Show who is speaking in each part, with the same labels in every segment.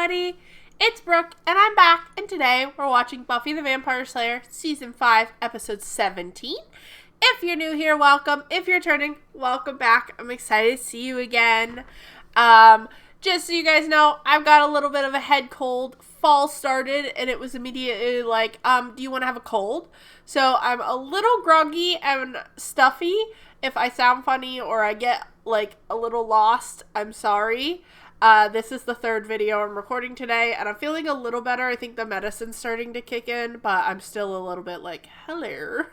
Speaker 1: everybody, it's Brooke, and I'm back, and today we're watching Buffy the Vampire Slayer, Season 5, Episode 17. If you're new here, welcome. If you're returning, welcome back. I'm excited to see you again. Just so you guys know, I've got a little bit of a head cold. Fall started, and it was immediately like, do you want to have a cold? So I'm a little groggy and stuffy. If I sound funny or I get, like, a little lost, I'm sorry. This is the third video I'm recording today, and I'm feeling a little better. I think the medicine's starting to kick in, but I'm still a little bit like, hello.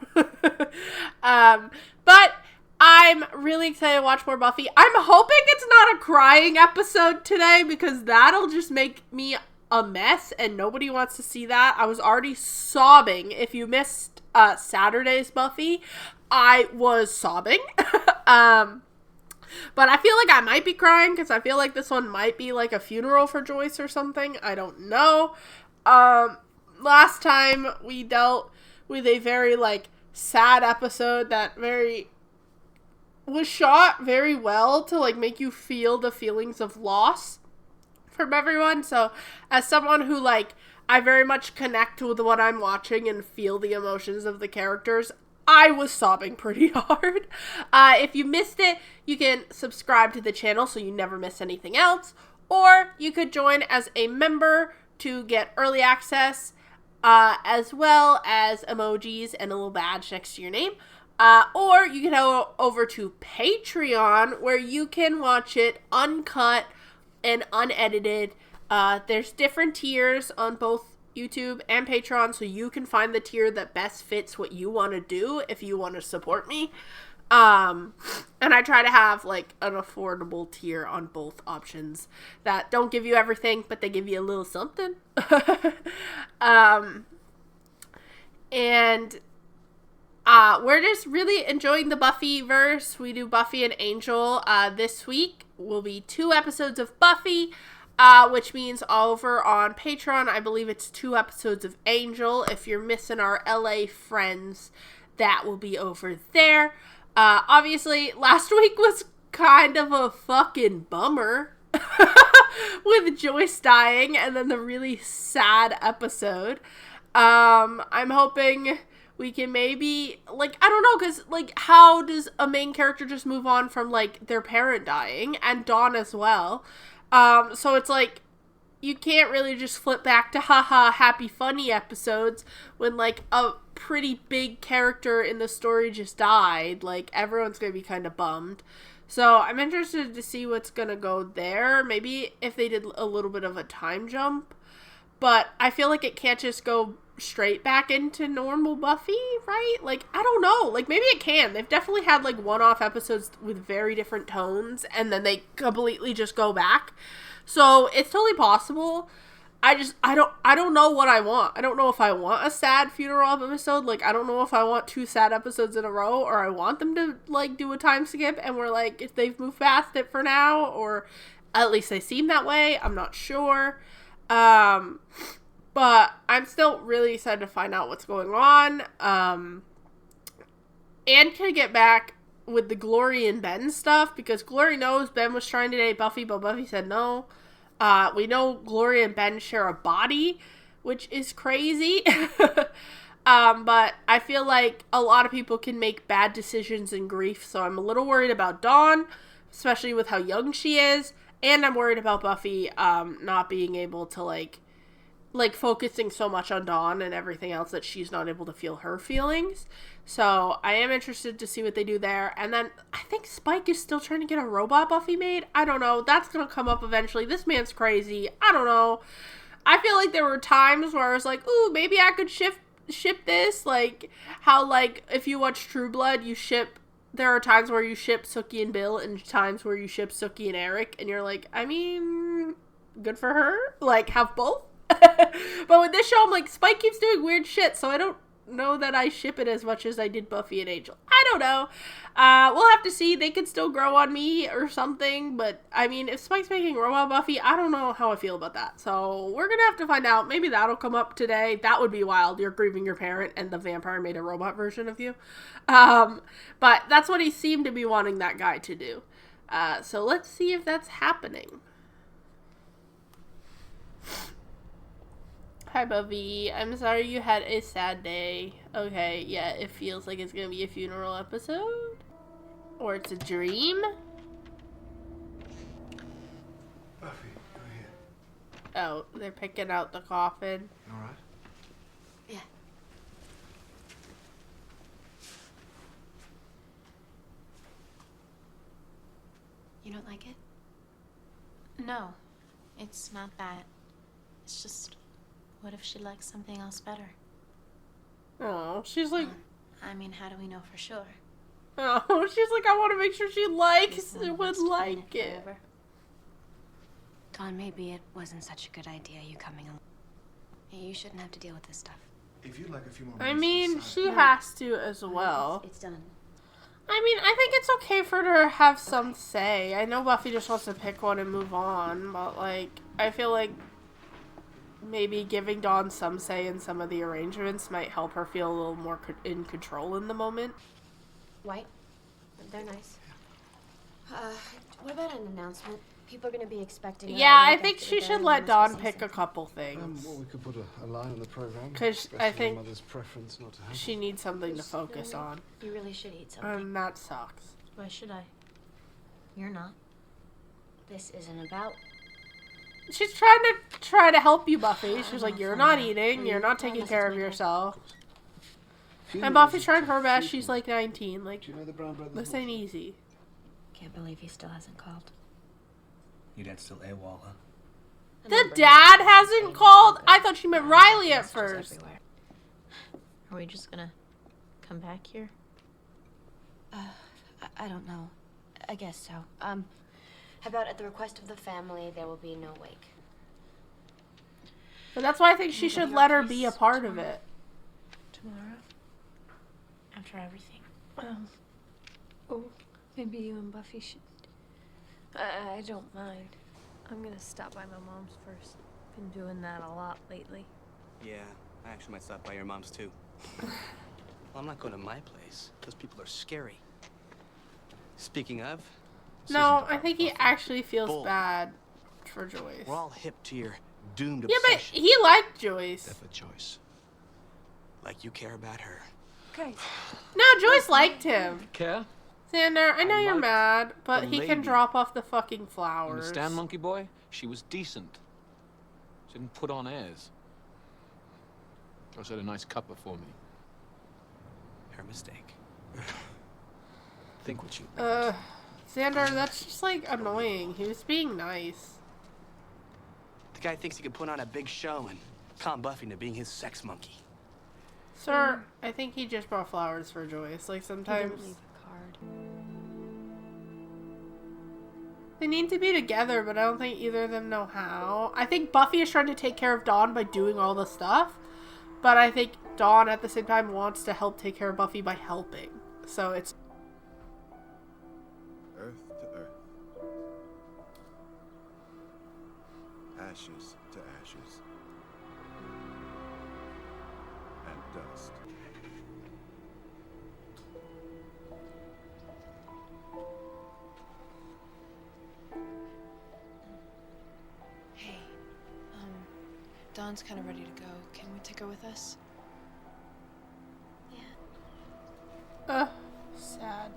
Speaker 1: But I'm really excited to watch more Buffy. I'm hoping it's not a crying episode today, because that'll just make me a mess, and nobody wants to see that. I was already sobbing. If you missed Saturday's Buffy, I was sobbing. But I feel like I might be crying because I feel like this one might be like a funeral for Joyce or something. I don't know. Last time we dealt with a very like sad episode that was shot very well to like make you feel the feelings of loss from everyone. So as someone who like, I very much connect with what I'm watching and feel the emotions of the characters, I was sobbing pretty hard. If you missed it, you can subscribe to the channel so you never miss anything else. Or you could join as a member to get early access, as well as emojis and a little badge next to your name. Or you can go over to Patreon, where you can watch it uncut and unedited. There's different tiers on both YouTube and Patreon, so you can find the tier that best fits what you want to do if you want to support me. And I try to have like an affordable tier on both options that don't give you everything, but they give you a little something. And we're just really enjoying the Buffy verse. We do Buffy and Angel. This week will be 2 episodes of Buffy, which means over on Patreon, I believe it's 2 episodes of Angel. If you're missing our LA friends, that will be over there. Obviously, last week was kind of a fucking bummer with Joyce dying and then the really sad episode. I'm hoping we can maybe, like, I don't know, because, like, how does a main character just move on from, like, their parent dying, and Dawn as well? So it's like, you can't really just flip back to haha happy funny episodes when like a pretty big character in the story just died. Like, everyone's gonna be kind of bummed. So I'm interested to see what's gonna go there. Maybe if they did a little bit of a time jump, but I feel like it can't just go straight back into normal Buffy, right? Like, I don't know. Like, maybe it can. They've definitely had like one-off episodes with very different tones, and then they completely just go back. So it's totally possible. I don't know what I want. I don't know if I want a sad funeral episode. Like, I don't know if I want 2 sad episodes in a row, or I want them to like do a time skip and we're like, if they've moved past it for now, or at least they seem that way. I'm not sure. But I'm still really excited to find out what's going on. And to get back with the Glory and Ben stuff, because Glory knows Ben was trying to date Buffy, but Buffy said no. We know Glory and Ben share a body, which is crazy. But I feel like a lot of people can make bad decisions in grief, so I'm a little worried about Dawn, especially with how young she is, and I'm worried about Buffy not being able to like focusing so much on Dawn and everything else that she's not able to feel her feelings. So I am interested to see what they do there. And then I think Spike is still trying to get a robot Buffy made. I don't know. That's going to come up eventually. This man's crazy. I don't know. I feel like there were times where I was like, ooh, maybe I could ship this. Like how like if you watch True Blood, there are times where you ship Sookie and Bill and times where you ship Sookie and Eric. And you're like, I mean, good for her. Like, have both. But with this show, I'm like, Spike keeps doing weird shit, so I don't know that I ship it as much as I did Buffy and Angel. I don't know. We'll have to see. They could still grow on me or something, but I mean, if Spike's making robot Buffy, I don't know how I feel about that. So we're gonna have to find out. Maybe that'll come up today. That would be wild. You're grieving your parent and the vampire made a robot version of you. But that's what he seemed to be wanting that guy to do. So let's see if that's happening. Hi, Buffy. I'm sorry you had a sad day. Okay, yeah, it feels like it's gonna be a funeral episode. Or it's a dream.
Speaker 2: Buffy, go here.
Speaker 1: Oh, they're picking out the coffin.
Speaker 2: All right?
Speaker 3: Yeah. You don't like it? No, it's not that. It's just, what if she likes something else better?
Speaker 1: Oh, she's like...
Speaker 3: I mean, how do we know for sure?
Speaker 1: Oh, she's like, I want to make sure she would like it.
Speaker 3: Dawn, maybe it wasn't such a good idea you coming along. You shouldn't have to deal with this stuff.
Speaker 2: If you'd like a few more
Speaker 1: I
Speaker 2: minutes
Speaker 1: mean,
Speaker 2: inside-
Speaker 1: she has to as well.
Speaker 3: It's done.
Speaker 1: I mean, I think it's okay for her to have some say. I know Buffy just wants to pick one and move on, but, like, I feel like maybe giving Dawn some say in some of the arrangements might help her feel a little more in control in the moment.
Speaker 3: White? They're nice. What about an announcement? People are going to be expecting...
Speaker 1: Yeah, I think she should let Dawn pick a couple things.
Speaker 2: Well, we could put a line on the program.
Speaker 1: 'Cause I think
Speaker 2: mother's preference not to have
Speaker 1: she needs something to focus on.
Speaker 3: You really should eat something.
Speaker 1: And that sucks.
Speaker 3: Why should I? You're not. This isn't about...
Speaker 1: She's trying to help you, Buffy. She's like, you're not eating, you're not taking care of yourself. And Buffy's trying her best. She's like 19. Like,
Speaker 2: Do you know the brown bread?
Speaker 1: this ain't easy.
Speaker 3: Can't believe he still hasn't called.
Speaker 4: Your dad's still AWOL, huh?
Speaker 1: The dad hasn't called? I thought she meant Riley at first.
Speaker 3: Are we just gonna come back here? I don't know. I guess so. How about at the request of the family, there will be no wake?
Speaker 1: But that's why I think she should let her be a part of it.
Speaker 3: Tomorrow? After everything? Oh, maybe you and Buffy should... I don't mind. I'm gonna stop by my mom's first. Been doing that a lot lately.
Speaker 4: Yeah, I actually might stop by your mom's too. Well, I'm not going to my place. Those people are scary. Speaking of... this
Speaker 1: No,
Speaker 4: isn't
Speaker 1: I
Speaker 4: about
Speaker 1: think he
Speaker 4: Buffy.
Speaker 1: actually feels
Speaker 4: Bull.
Speaker 1: bad for Joyce.
Speaker 4: We're all hip to your doomed
Speaker 1: Yeah, but
Speaker 4: obsession.
Speaker 1: he liked Joyce.
Speaker 4: Except for Joyce. Like you care about her.
Speaker 3: Okay.
Speaker 1: No, Joyce liked him.
Speaker 5: Care?
Speaker 1: Xander, I know
Speaker 5: I
Speaker 1: you're
Speaker 5: liked
Speaker 1: mad, but
Speaker 5: the
Speaker 1: he can
Speaker 5: lady.
Speaker 1: drop off the fucking flowers.
Speaker 5: Understand, monkey boy? She was decent. She didn't put on airs. Also had a nice cuppa for me.
Speaker 4: Her mistake. Think what you...
Speaker 1: Xander, that's just like annoying. He was being nice.
Speaker 4: The guy thinks he can put on a big show and calm Buffy into being his sex monkey.
Speaker 1: Sir, I think he just brought flowers for Joyce. Like, sometimes
Speaker 3: Leave a card.
Speaker 1: they need to be together, but I don't think either of them know how. I think Buffy is trying to take care of Dawn by doing all the stuff, but I think Dawn at the same time wants to help take care of Buffy by helping. So it's...
Speaker 6: Earth to earth. Ashes to ashes. And dust.
Speaker 3: Hey, Dawn's kind of ready to go. Can we take her with us? Yeah.
Speaker 1: sad.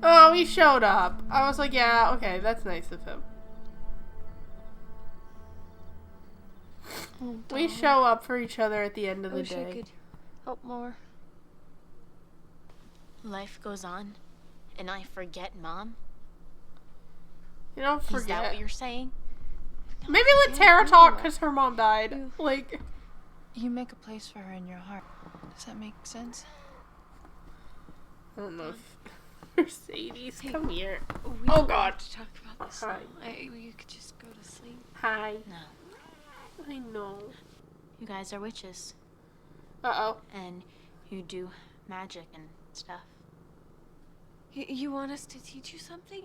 Speaker 1: Oh, he showed up. I was like, yeah, okay, that's nice of him. We show up for each other at the end of the day.
Speaker 3: I could help more. Life goes on, and I forget Mom.
Speaker 1: You don't
Speaker 3: Is that
Speaker 1: forget.
Speaker 3: what you're saying?
Speaker 1: Maybe let Tara talk because her mom died. Like,
Speaker 7: You make a place for her in your heart. Does that make sense?
Speaker 1: I don't know if Mercedes, come here.
Speaker 7: We
Speaker 1: Oh,
Speaker 7: don't
Speaker 1: God.
Speaker 7: have to talk about this
Speaker 1: Hi.
Speaker 7: now. You could just go to sleep.
Speaker 1: Hi.
Speaker 3: No.
Speaker 1: I know.
Speaker 3: You guys are witches,
Speaker 1: Uh-oh.
Speaker 3: and you do magic and stuff.
Speaker 7: You want us to teach you something?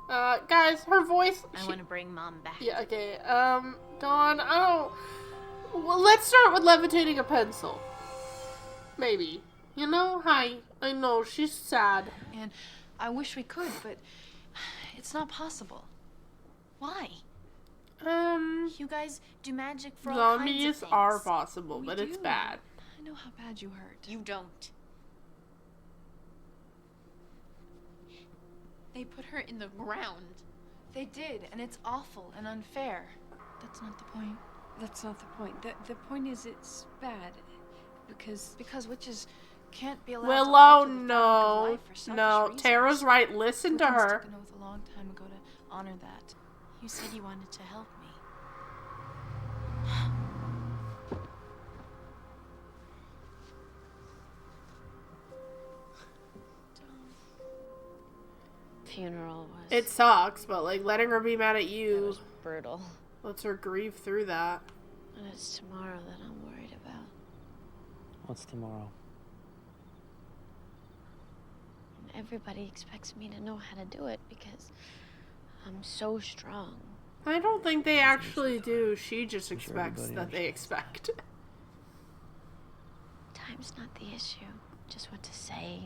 Speaker 1: Guys, her voice...
Speaker 3: I want to bring Mom back.
Speaker 1: Yeah, okay. Dawn, I don't... Well, let's start with levitating a pencil. Maybe. You know? Hi. I know, she's sad.
Speaker 7: And I wish we could, but It's not possible. Why?
Speaker 3: You guys do magic for all kinds of
Speaker 1: Zombies
Speaker 3: things.
Speaker 1: are possible,
Speaker 7: We
Speaker 1: but it's
Speaker 7: do.
Speaker 1: bad.
Speaker 7: I know how bad you hurt.
Speaker 3: You don't.
Speaker 7: They put her in the ground. They did, and it's awful and unfair. That's not the point.
Speaker 3: That's not the point. The point is it's bad.
Speaker 7: Because witches can't be allowed to
Speaker 1: Willow,
Speaker 7: alter the fabric of
Speaker 1: no.
Speaker 7: life for selfish
Speaker 1: No.
Speaker 7: reasons.
Speaker 1: Tara's right. Listen to
Speaker 7: Putin's
Speaker 1: her.
Speaker 7: took an oath a long time ago to honor that. You said you wanted to help me.
Speaker 3: Funeral was.
Speaker 1: It sucks, but like letting her be mad at
Speaker 3: It
Speaker 1: you
Speaker 3: was brutal.
Speaker 1: lets her grieve through that.
Speaker 3: And it's tomorrow that I'm worried about.
Speaker 8: What's tomorrow?
Speaker 3: Everybody expects me to know how to do it because I'm so strong.
Speaker 1: I don't think they actually do. She just
Speaker 8: I'm sure
Speaker 1: expects
Speaker 8: everybody
Speaker 1: that they expect.
Speaker 3: Time's not the issue. Just what to say.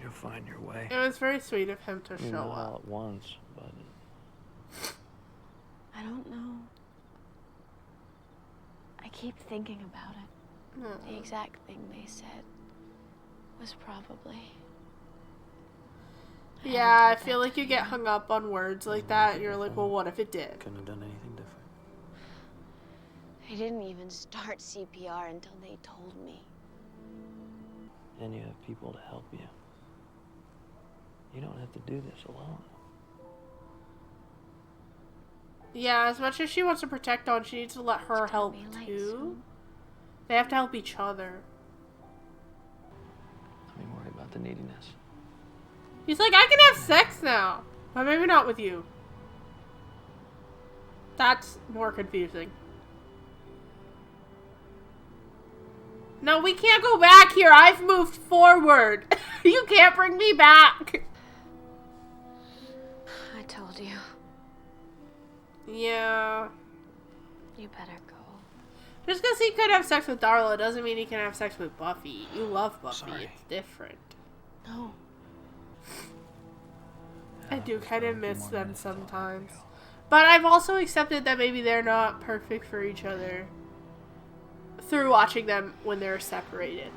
Speaker 8: You'll find your way.
Speaker 1: It was very sweet of him to
Speaker 8: I mean,
Speaker 1: show
Speaker 8: not all
Speaker 1: up.
Speaker 8: at once, but
Speaker 3: I don't know. I keep thinking about it.
Speaker 1: No.
Speaker 3: The exact thing they said was probably.
Speaker 1: Yeah, I feel like you get hung up on words like that, and you're like, well, what if it did?
Speaker 8: couldn't have done anything different.
Speaker 3: I didn't even start CPR until they told me.
Speaker 8: And you have people to help you. You don't have to do this alone.
Speaker 1: Yeah, as much as she wants to protect Dawn, she needs to let her
Speaker 3: It's gonna
Speaker 1: help
Speaker 3: be late
Speaker 1: too.
Speaker 3: soon.
Speaker 1: They have to help each other.
Speaker 8: I mean, worry about the neediness.
Speaker 1: He's like, I can have sex now, but maybe not with you. That's more confusing. No, we can't go back here. I've moved forward. You can't bring me back.
Speaker 3: I told you.
Speaker 1: Yeah.
Speaker 3: You better go.
Speaker 1: Just because he could have sex with Darla doesn't mean he can have sex with Buffy. You love Buffy.
Speaker 8: Sorry.
Speaker 1: It's different.
Speaker 3: No.
Speaker 1: I do kind of miss them sometimes. But I've also accepted that maybe they're not perfect for each other through watching them when they're separated.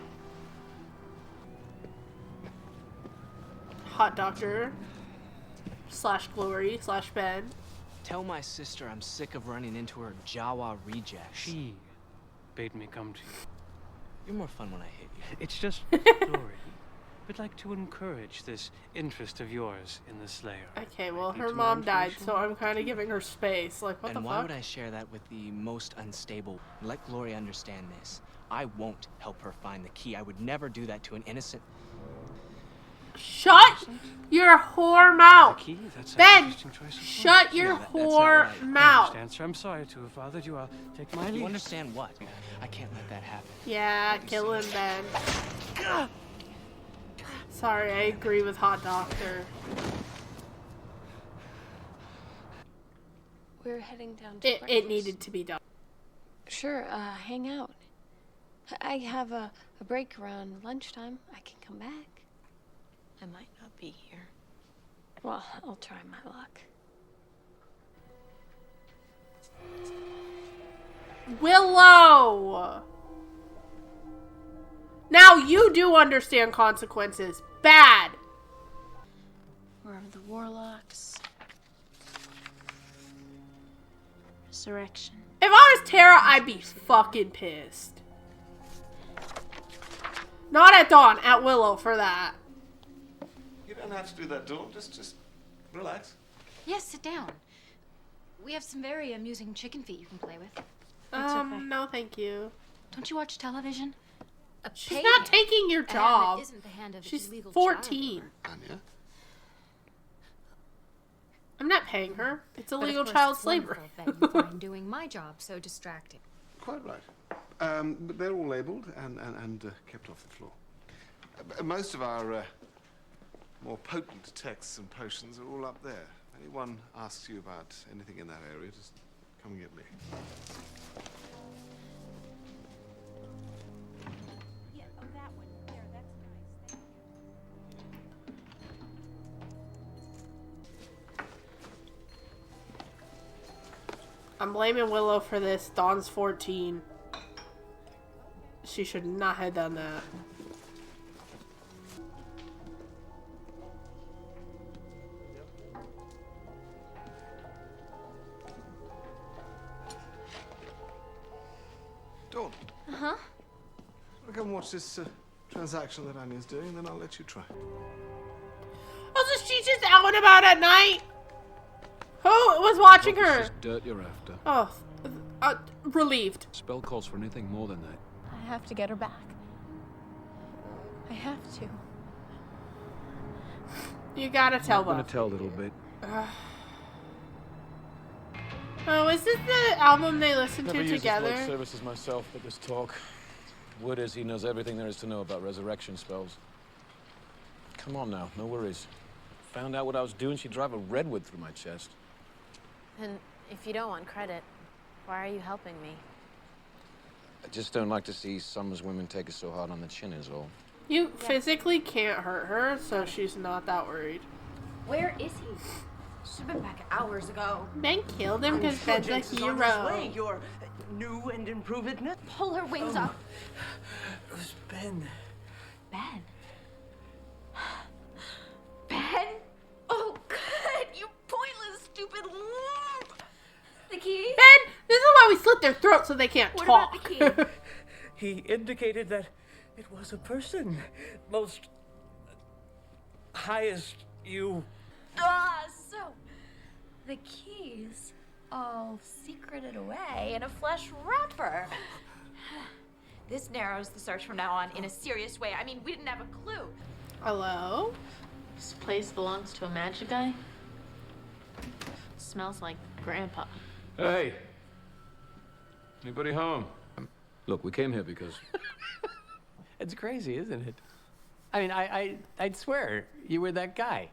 Speaker 1: Hot Doctor / Glory / Ben.
Speaker 4: Tell my sister I'm sick of running into her Jawa rejects.
Speaker 9: She bade me come to you.
Speaker 4: You're more fun when I hit you.
Speaker 9: It's just, Glory, we'd like to encourage this interest of yours in the Slayer.
Speaker 1: Okay, well,
Speaker 9: Need
Speaker 1: her
Speaker 9: some
Speaker 1: mom
Speaker 9: more
Speaker 1: died,
Speaker 9: information?
Speaker 1: so I'm kind of giving her space. Like, what
Speaker 4: And
Speaker 1: the
Speaker 4: why
Speaker 1: fuck?
Speaker 4: would I share that with the most unstable? Let Glory understand this. I won't help her find the key. I would never do that to an innocent...
Speaker 1: Shut your whore mouth!
Speaker 9: The key? That's an
Speaker 1: Ben,
Speaker 9: interesting choice of
Speaker 1: shut
Speaker 9: words.
Speaker 1: your
Speaker 4: No, that's not
Speaker 1: whore
Speaker 4: right.
Speaker 9: I
Speaker 1: mouth.
Speaker 9: understand, sir. I'm sorry to have bothered you. I'll take my
Speaker 4: You
Speaker 9: leave.
Speaker 4: understand what? I can't let that happen.
Speaker 1: Yeah, kill him, Ben. Sorry, I agree with Hot Doctor.
Speaker 3: We're heading down to
Speaker 1: It
Speaker 3: breakfast.
Speaker 1: needed to be done.
Speaker 3: Sure, hang out. I have a break around lunchtime. I can come back. I might not be here. Well, I'll try my luck.
Speaker 1: Willow! Now you do understand consequences. Bad.
Speaker 3: We're of the warlocks. Resurrection.
Speaker 1: If I was Tara, I'd be fucking pissed. Not at Dawn, at Willow for that.
Speaker 2: You don't have to do that, Dawn. Just relax.
Speaker 10: Yes, sit down. We have some very amusing chicken feet you can play with.
Speaker 1: No thank you.
Speaker 10: Don't you watch television? A
Speaker 1: She's
Speaker 10: paid
Speaker 1: not
Speaker 10: hand.
Speaker 1: taking your
Speaker 10: A hand
Speaker 1: job.
Speaker 10: that isn't the hand of its
Speaker 1: She's
Speaker 10: illegal
Speaker 1: 14.
Speaker 10: child
Speaker 2: Anya?
Speaker 1: I'm not paying her. It's
Speaker 10: labor.
Speaker 1: illegal
Speaker 10: But of
Speaker 1: child
Speaker 10: course, it's
Speaker 1: slavery.
Speaker 10: wonderful that you find doing my job so distracting.
Speaker 2: Quite right. But they're all labelled and kept off the floor. Most of our more potent texts and potions are all up there. If anyone asks you about anything in that area, just come and get me.
Speaker 1: I'm blaming Willow for this. Dawn's 14. She should not have done that.
Speaker 2: Dawn,
Speaker 10: Uh-huh.
Speaker 2: I'll go and watch this transaction that Anya's doing, then I'll let you try.
Speaker 1: Oh, so she's just out and about at night? Who was watching
Speaker 5: Well,
Speaker 1: her?
Speaker 5: it's just dirt you're after.
Speaker 1: Oh, relieved.
Speaker 5: Spell calls for anything more than that.
Speaker 7: I have to get her back. I have to.
Speaker 1: You gotta tell
Speaker 5: I'm gonna
Speaker 1: Buffy.
Speaker 5: tell a little bit.
Speaker 1: Oh, is this the album they listened
Speaker 5: Never
Speaker 1: to
Speaker 5: used
Speaker 1: together?
Speaker 5: blood services myself, but this talk. Word is he knows everything there is to know about resurrection spells. Come on now, no worries. Found out what I was doing, she'd drive a redwood through my chest.
Speaker 11: And if you don't want credit, why are you helping me?
Speaker 5: I just don't like to see Summer's women take us so hard on the chin is all.
Speaker 1: You physically can't hurt her, so she's not that worried.
Speaker 10: Where is he? Should've been back hours ago.
Speaker 1: Ben killed him because Ben's a hero.
Speaker 12: Your new and improvedness.
Speaker 10: Pull her wings up.
Speaker 12: It was Ben.
Speaker 10: Ben? Ben? Oh, good. You pointless, stupid lump. The key?
Speaker 1: Ben, this is why we slit their throats so they can't
Speaker 10: What
Speaker 1: talk.
Speaker 10: about the key?
Speaker 12: He indicated that it was a person. Most highest you.
Speaker 10: So the key's all secreted away in a flesh wrapper. This narrows the search from now on in a serious way. I mean, we didn't have a clue.
Speaker 1: Hello?
Speaker 11: This place belongs to a magic guy. Smells like Grandpa.
Speaker 5: Hey! Anybody home? Look, we came here because...
Speaker 9: It's crazy, isn't it? I mean, I'd swear you were that guy.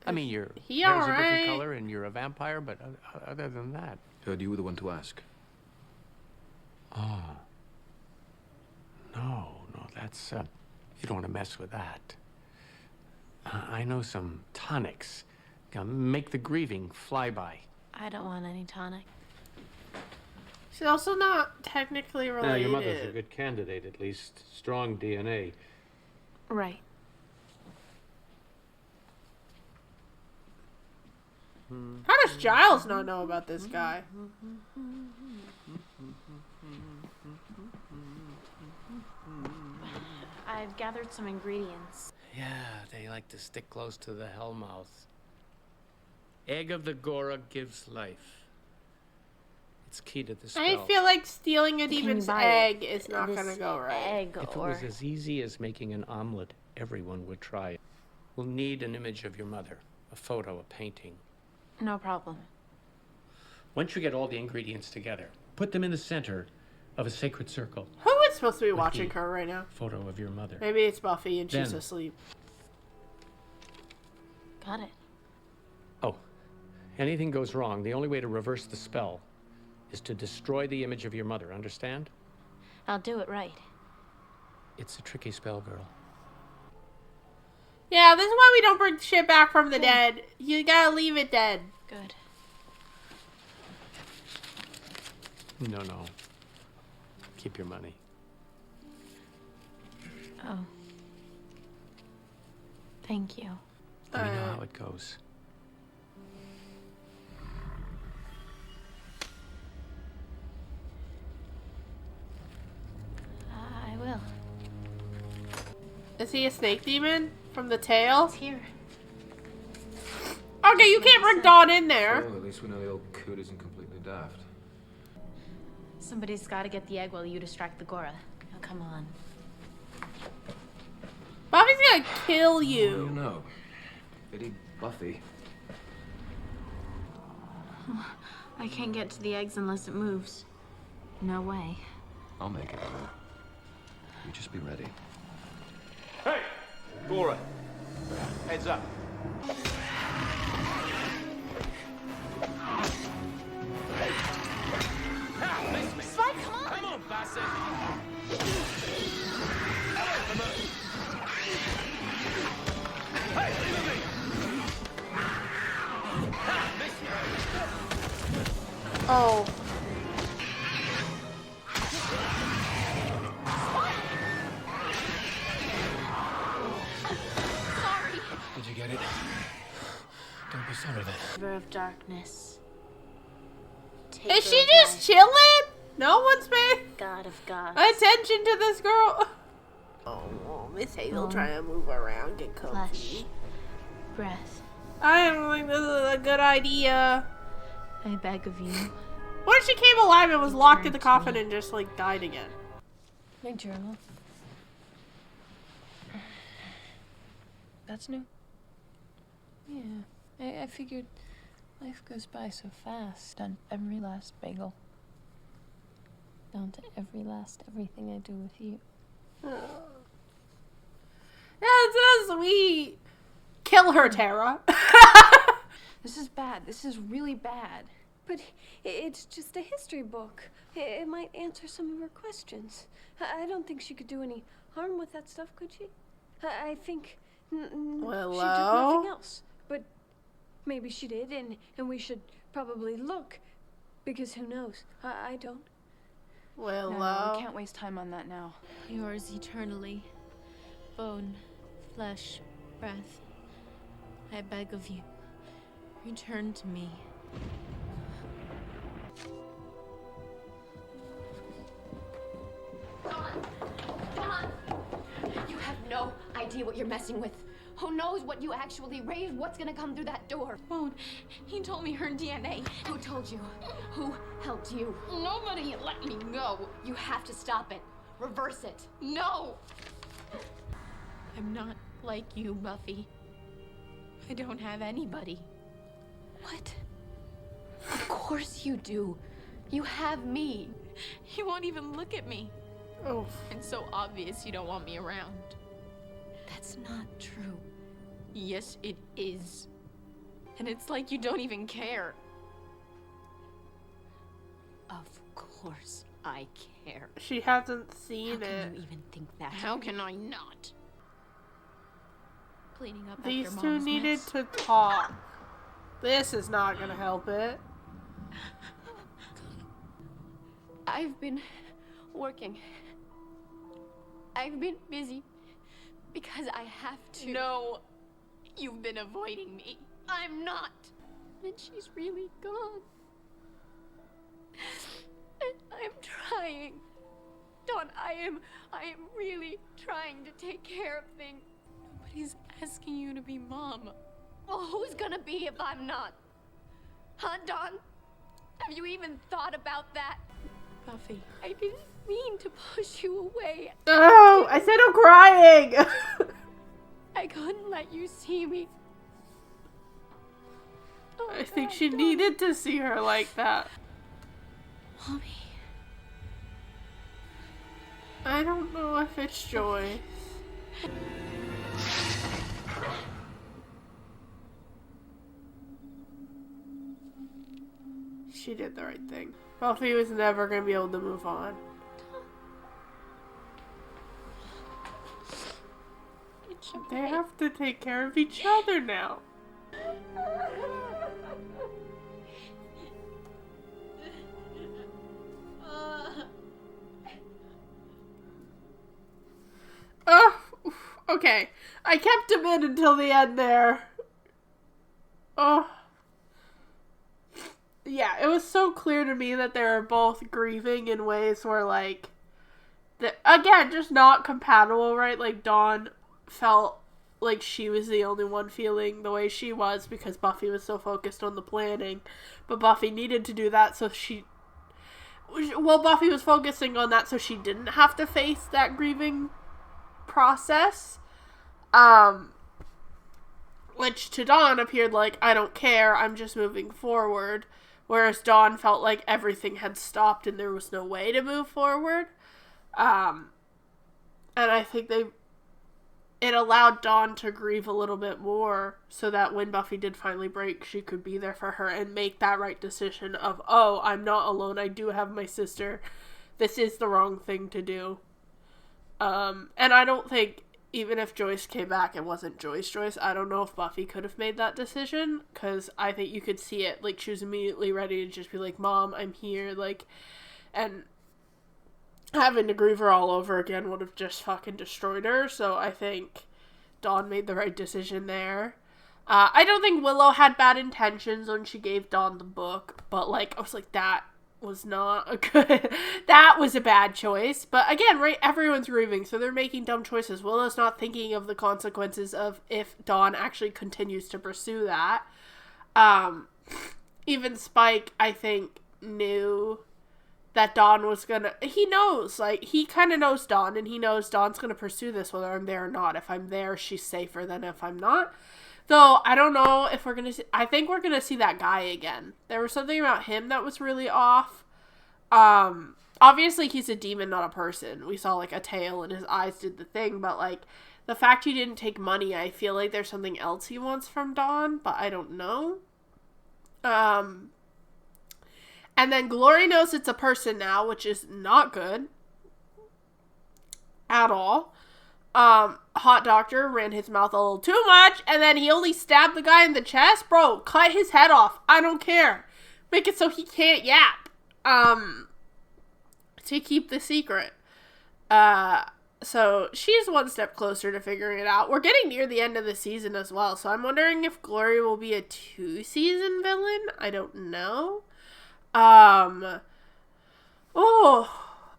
Speaker 9: I mean, your hair's a different
Speaker 1: alright.
Speaker 9: color and you're a vampire, but other than that.
Speaker 5: Heard you were the one to ask.
Speaker 9: Oh. No, that's, you don't want to mess with that. I know some tonics. Make the grieving fly by.
Speaker 11: I don't want any tonic.
Speaker 1: She's also not technically related.
Speaker 9: Now, your mother's a good candidate, at least. Strong DNA.
Speaker 11: Right.
Speaker 1: How does Giles not know about this guy?
Speaker 11: I've gathered some ingredients.
Speaker 9: Yeah, they like to stick close to the hellmouth. Egg of the Gora gives life. It's key to the spell.
Speaker 1: I feel like stealing a
Speaker 11: Can you
Speaker 1: demon's
Speaker 11: buy
Speaker 1: egg is not
Speaker 11: this
Speaker 1: gonna go right.
Speaker 11: Egg
Speaker 9: If it
Speaker 11: or...
Speaker 9: was as easy as making an omelet, everyone would try it. We'll need an image of your mother, a photo, a painting.
Speaker 11: No problem.
Speaker 9: Once you get all the ingredients together, put them in the center of a sacred circle.
Speaker 1: Who is supposed to be watching
Speaker 9: the
Speaker 1: her right now?
Speaker 9: Photo of your mother.
Speaker 1: Maybe it's Buffy and she's
Speaker 9: Then-
Speaker 1: asleep.
Speaker 11: Got it.
Speaker 9: Oh, anything goes wrong, the only way to reverse the spell is to destroy the image of your mother, understand?
Speaker 11: I'll do it right.
Speaker 9: It's a tricky spell, girl.
Speaker 1: Yeah, this is why we don't bring shit back from the dead. You gotta leave it dead.
Speaker 11: Good.
Speaker 9: No. Keep your money.
Speaker 11: Oh. Thank you.
Speaker 9: Let me know how it goes.
Speaker 11: I will.
Speaker 1: Is he a snake demon from the tail?
Speaker 11: It's here.
Speaker 1: Okay, you can't bring Dawn in there.
Speaker 5: Well, at least we know the old coot isn't completely daft.
Speaker 11: Somebody's got to get the egg while you distract the Gora. Now, come on.
Speaker 1: Buffy's gonna kill
Speaker 5: What do you
Speaker 1: you.
Speaker 5: know? Pity Buffy.
Speaker 11: I can't get to the eggs unless it moves. No way.
Speaker 5: I'll make it work. You just be ready.
Speaker 4: Hey! Gora. Heads up.
Speaker 10: Spike, come on!
Speaker 4: Come on, bastard! Hey, leave me!
Speaker 1: Oh.
Speaker 11: Sorry.
Speaker 5: Did you get it? Don't be sorry then.
Speaker 11: River of darkness.
Speaker 1: Is she just chilling? No one's paying
Speaker 11: God of gods.
Speaker 1: attention to this girl. Oh, Miss Hazel trying to move around, get comfy.
Speaker 11: Flesh. Breath.
Speaker 1: I don't think this is a good idea.
Speaker 11: I beg of you.
Speaker 1: What if she came alive and was locked in the coffin and just, like, died again?
Speaker 3: My journal. That's new. Yeah, I figured life goes by so fast on every last bagel. Down to every last everything I do with you.
Speaker 1: Oh. That's so sweet. Kill her, Tara.
Speaker 7: This is bad. This is really bad.
Speaker 3: But it's just a history book. It might answer some of her questions. I don't think she could do any harm with that stuff, could she? I think she took nothing else. But maybe she did, and we should probably look. Because who knows? I don't.
Speaker 1: Willow.
Speaker 7: No, we can't waste time on that now.
Speaker 11: Yours eternally. Bone, flesh, breath. I beg of you. Return to me.
Speaker 10: Dawn! You have no idea what you're messing with. Who knows what you actually raised? What's gonna come through that door?
Speaker 11: Bone, he told me her DNA.
Speaker 10: Who told you? Who helped you?
Speaker 11: Nobody let me go.
Speaker 10: You have to stop it. Reverse it.
Speaker 11: No! I'm not like you, Buffy. I don't have anybody.
Speaker 10: What? Of course you do. You have me.
Speaker 11: You won't even look at me.
Speaker 1: Oh.
Speaker 11: It's so obvious you don't want me around.
Speaker 10: That's not true.
Speaker 11: Yes, it is. And it's like you don't even care.
Speaker 10: Of course I care.
Speaker 1: She hasn't seen
Speaker 10: How
Speaker 1: it.
Speaker 10: can you even think that?
Speaker 11: How can I not? Cleaning up
Speaker 1: These
Speaker 11: after
Speaker 1: two
Speaker 11: Mom's
Speaker 1: needed
Speaker 11: mess.
Speaker 1: to talk. This is not gonna help it.
Speaker 10: I've been working. I've been busy because I have to.
Speaker 11: No, you've been avoiding me.
Speaker 10: I'm not. And she's really gone. And I'm trying. Dawn, I am really trying to take care of things.
Speaker 11: Nobody's asking you to be Mom.
Speaker 10: Well, who's gonna be if I'm not? Huh, Dawn? Have you even thought about that?
Speaker 11: Buffy.
Speaker 10: I didn't mean to push you away.
Speaker 1: Oh, I said I'm crying.
Speaker 10: I couldn't let you see me. Oh,
Speaker 1: I think
Speaker 10: God,
Speaker 1: she
Speaker 10: Dawn.
Speaker 1: needed to see her like that.
Speaker 10: Mommy.
Speaker 1: I don't know if it's Joyce. She did the right thing. Buffy was never going to be able to move on.
Speaker 10: It's okay.
Speaker 1: They have to take care of each other now. Oh, okay. I kept him in until the end there. Oh. Yeah, it was so clear to me that they were both grieving in ways where, like, again, just not compatible, right? Like, Dawn felt like she was the only one feeling the way she was because Buffy was so focused on the planning. But Buffy needed to do that so Buffy was focusing on that so she didn't have to face that grieving process. Which to Dawn appeared like, I don't care, I'm just moving forward. Whereas Dawn felt like everything had stopped and there was no way to move forward. And I think it allowed Dawn to grieve a little bit more so that when Buffy did finally break, she could be there for her and make that right decision of, oh, I'm not alone, I do have my sister. This is the wrong thing to do. And I don't think even if Joyce came back and wasn't Joyce, I don't know if Buffy could have made that decision, because I think you could see it, like, she was immediately ready to just be like, Mom, I'm here, like, and having to grieve her all over again would have just fucking destroyed her, so I think Dawn made the right decision there. I don't think Willow had bad intentions when she gave Dawn the book, but, like, I was like, that was not a good, that was a bad choice. But again, right, everyone's grieving, so they're making dumb choices. Willow's not thinking of the consequences of if Dawn actually continues to pursue that. Even Spike, I think, knew that Dawn was gonna, he knows, like, he kind of knows Dawn, and he knows Dawn's gonna pursue this whether I'm there or not. If I'm there, she's safer than if I'm not. Though, I don't know if we're gonna see, I think we're gonna see that guy again. There was something about him that was really off. Obviously he's a demon, not a person. We saw, like, a tail and his eyes did the thing, but, like, the fact he didn't take money, I feel like there's something else he wants from Dawn, but I don't know. And then Glory knows it's a person now, which is not good. At all. Hot Doctor ran his mouth a little too much, and then he only stabbed the guy in the chest. Bro, cut his head off. I don't care. Make it so he can't yap. To keep the secret. So she's one step closer to figuring it out. We're getting near the end of the season as well, so I'm wondering if Glory will be a 2-season villain. I don't know.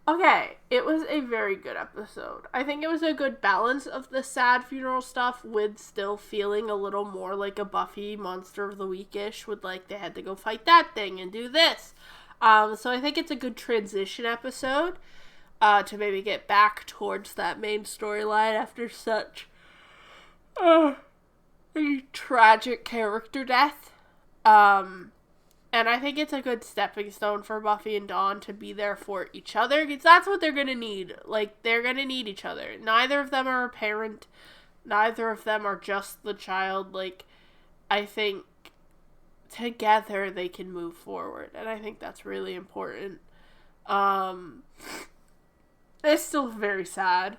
Speaker 1: Okay, it was a very good episode. I think it was a good balance of the sad funeral stuff with still feeling a little more like a Buffy Monster of the Week-ish, with, like, they had to go fight that thing and do this. So I think it's a good transition episode, to maybe get back towards that main storyline after such a tragic character death. And I think it's a good stepping stone for Buffy and Dawn to be there for each other, because that's what they're going to need. Like, they're going to need each other. Neither of them are a parent. Neither of them are just the child. Like, I think together they can move forward, and I think that's really important. It's still very sad.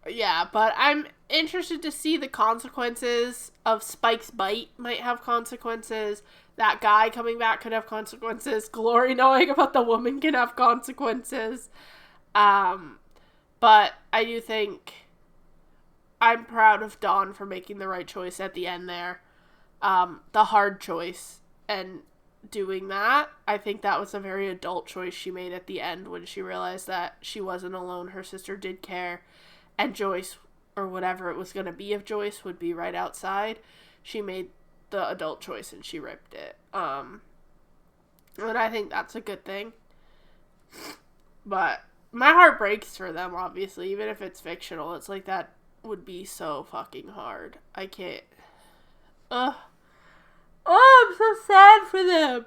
Speaker 1: Yeah, but I'm interested to see the consequences of Spike's bite might have consequences. That guy coming back could have consequences. Glory knowing about the woman can have consequences. But I do think I'm proud of Dawn for making the right choice at the end there. The hard choice and doing that. I think that was a very adult choice she made at the end when she realized that she wasn't alone. Her sister did care. And Joyce, or whatever it was going to be of Joyce, would be right outside. She made the adult choice and she ripped it. And I think that's a good thing. But my heart breaks for them, obviously. Even if it's fictional, it's like that would be so fucking hard. I can't. I'm so sad for them.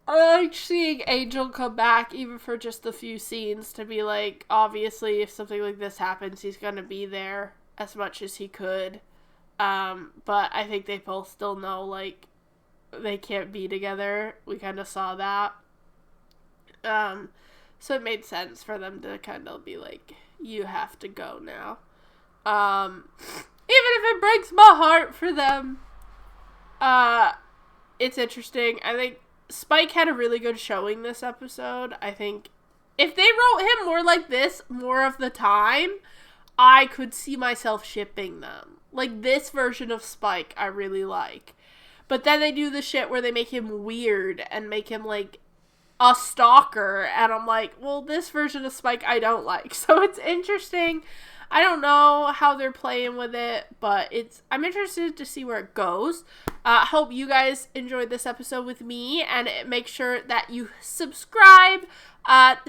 Speaker 1: I like seeing Angel come back, even for just a few scenes, to be like, obviously, if something like this happens, he's gonna be there as much as he could. But I think they both still know, like, they can't be together. We kind of saw that. So it made sense for them to kind of be like, you have to go now. Even if it breaks my heart for them. It's interesting. I think Spike had a really good showing this episode. I think if they wrote him more like this more of the time, I could see myself shipping them. Like, this version of Spike I really like. But then they do the shit where they make him weird and make him, like, a stalker. And I'm like, well, this version of Spike I don't like. So it's interesting. I don't know how they're playing with it, but I'm interested to see where it goes. Hope you guys enjoyed this episode with me, and make sure that you subscribe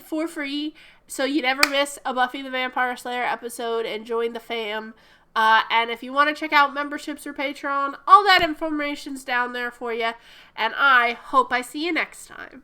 Speaker 1: for free so you never miss a Buffy the Vampire Slayer episode, and join the fam. And if you want to check out memberships or Patreon, all that information's down there for you, and I hope I see you next time.